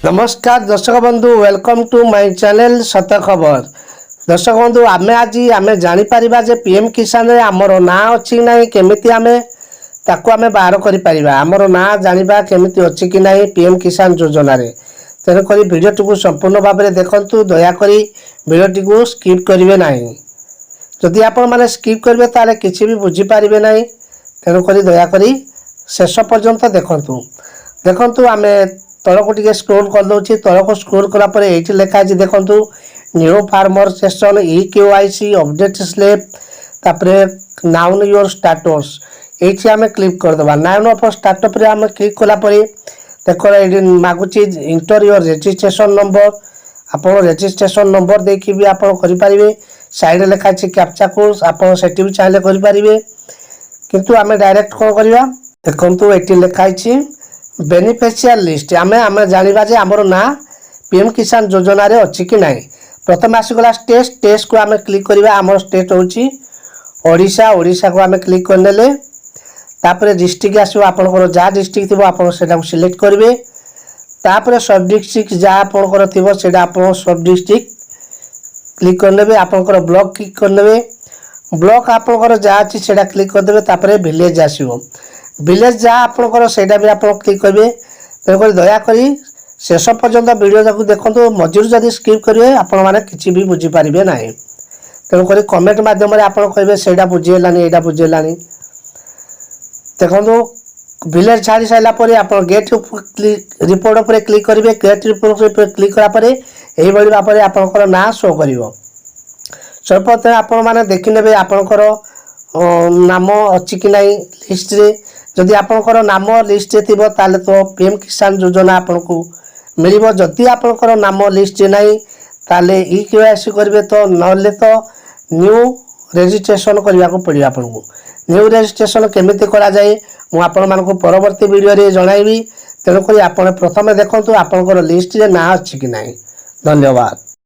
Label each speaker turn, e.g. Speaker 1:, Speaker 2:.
Speaker 1: नमस्कार दर्शक बंधु वेलकम टू माय चैनल सत खबर। दर्शक बंधु आमे जानीपर जे पीएम किसान रे आमर ना अच्छी ना केमिति आमे ताकू आमे बाहर करि परिबा आमर ना जानिबा केमिति अच्छी कि नहीं पीएम किसान योजना रे। तेणुक भिडियोटी को संपूर्ण भाव में देखु दयाकोरी भिडियोटी को स्किप करेंगे ना। जदि आपण मैंने स्किप करेंगे ताले किसी भी बुझीपारे ना। तेणुक दयाकोरी शेष पर्यंत देखु आम तलक टे स्क्रोल कर दूसरी तलक स्क्रोल करापर ये लिखाई देखु new farmer section EKYC update slab तापरे नाउन योर स्टाटस ये आम क्लिक करदे नाउन ऑफ स्टार्टअप रे आम क्लिक कलापर देख ये मागुच इंटर योर रजिस्ट्रेशन नंबर आप रजिस्ट्रेशन नंबर देखिए भी आप करें साइड लिखाई कैप्चा कोड आप भी चाहिए करेंगे किंतु आम डायरेक्ट कौन करवा देखो ये लिखाई बेनिफिशियल लिस्ट आम जाना जे आमर ना पीएम किसान योजना रे अच्छी कि नहीं। प्रथम आसीगला स्टेट को आम क्लिक करवा आम स्टेट होची ओडिशा ओडिशा को आम क्लिक करने तापर डिस्ट्रिक्ट आसो आपंकर जहाँ डिस्ट्रिक्ट थी आप सिलेक्ट करेंगे तापर सब डिस्ट्रिक्ट जहाँ आपंकर थी आप सब डिस्ट्रिक्ट क्लिक करने आपंकर ब्लॉक क्लिक करने ब्लॉक आपंकर जहाँ अच्छी से क्लिक करदे तापर विलेज आसो विलेज जहाँ आपंकर से भी आप क्लिक करेंगे। तेणुक दयाकोरी शेष पर्यंत वीडियो देखो मझिर जब स्किप करेंगे आपण मैंने किसी भी बुझीपारे ना। तेणुक कमेंट मध्यम आप कहे से बुझीगलानी यहाँ बुझीगलानी देखो विलेज छाड़ी सारापर आप गेट रिपोर्ट उपर क्लिक करेंगे गेट रिपोर्ट क्लिक करापर यही भाव में आपंकर ना शो कर सर्वप्रथम आपण मैंने देखने आपंकर नाम अच्छी कि नहीं लिस्ट रे जदि आपंकर नाम लिस्ट थी ताले तो पीएम किसान योजना आपन को मिल जदि आपंकर नाम लिस्ट नहीं ताले EKYC करेंगे तो नले तो न्यू रजिस्ट्रेशन करने को पड़े आपको न्यू रजिस्ट्रेशन केमिति करा जाए मुझे परवर्ती वीडियो रे जनइबी। तेणुक आप प्रथम देखु आपंकर लिस्ट रे ना अच्छी कि नहीं। धन्यवाद।